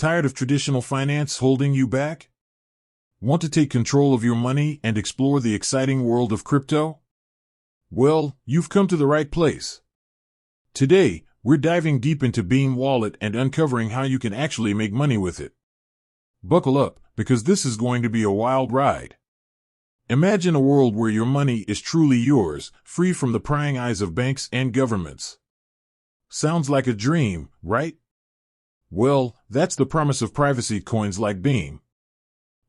Tired of traditional finance holding you back? Want to take control of your money and explore the exciting world of crypto? Well, you've come to the right place. Today, we're diving deep into Beam Wallet and uncovering how you can actually make money with it. Buckle up, because this is going to be a wild ride. Imagine a world where your money is truly yours, free from the prying eyes of banks and governments. Sounds like a dream, right? Well, that's the promise of privacy coins like Beam.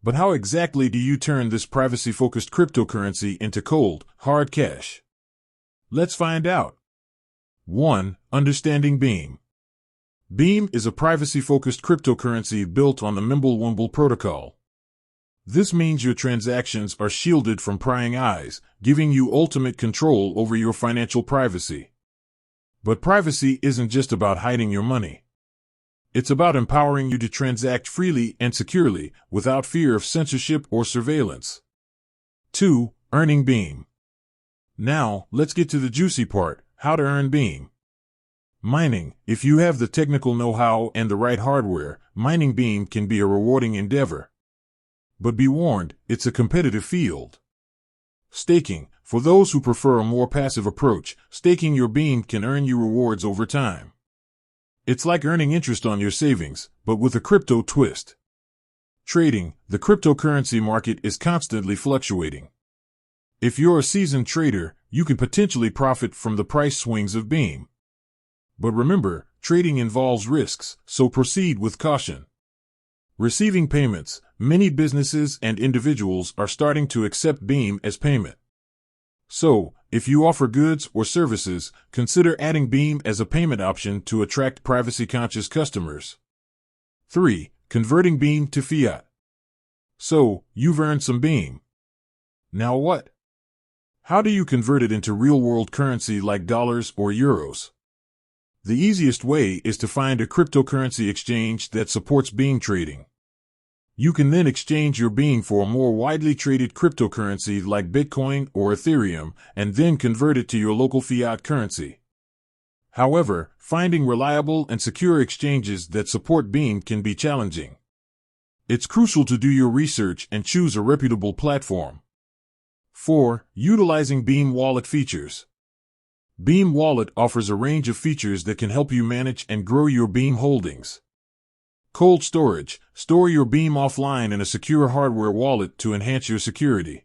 But how exactly do you turn this privacy-focused cryptocurrency into cold, hard cash? Let's find out. 1. Understanding Beam. Beam is a privacy-focused cryptocurrency built on the Mimblewimble protocol. This means your transactions are shielded from prying eyes, giving you ultimate control over your financial privacy. But privacy isn't just about hiding your money. It's about empowering you to transact freely and securely, without fear of censorship or surveillance. 2. Earning Beam. Now, let's get to the juicy part, how to earn Beam. Mining. If you have the technical know-how and the right hardware, mining Beam can be a rewarding endeavor. But be warned, it's a competitive field. Staking. For those who prefer a more passive approach, staking your Beam can earn you rewards over time. It's like earning interest on your savings, but with a crypto twist. Trading. The cryptocurrency market is constantly fluctuating. If you're a seasoned trader, you can potentially profit from the price swings of Beam. But remember, trading involves risks, so proceed with caution. Receiving payments. Many businesses and individuals are starting to accept Beam as payment. So, if you offer goods or services, consider adding Beam as a payment option to attract privacy-conscious customers. 3. Converting Beam to fiat. So, you've earned some Beam. Now what? How do you convert it into real-world currency like dollars or euros? The easiest way is to find a cryptocurrency exchange that supports Beam trading. You can then exchange your Beam for a more widely traded cryptocurrency like Bitcoin or Ethereum, and then convert it to your local fiat currency. However, finding reliable and secure exchanges that support Beam can be challenging. It's crucial to do your research and choose a reputable platform. 4. Utilizing Beam Wallet features. Beam Wallet offers a range of features that can help you manage and grow your Beam holdings. Cold storage. Store your Beam offline in a secure hardware wallet to enhance your security.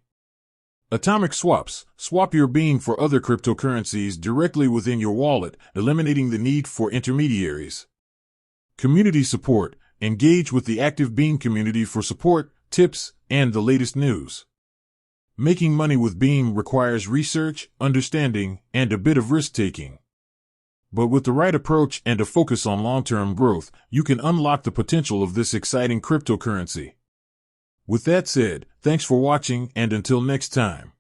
Atomic swaps. Swap your Beam for other cryptocurrencies directly within your wallet, eliminating the need for intermediaries. Community support. Engage with the active Beam community for support, tips, and the latest news. Making money with Beam requires research, understanding, and a bit of risk-taking. But with the right approach and a focus on long-term growth, you can unlock the potential of this exciting cryptocurrency. With that said, thanks for watching, and until next time.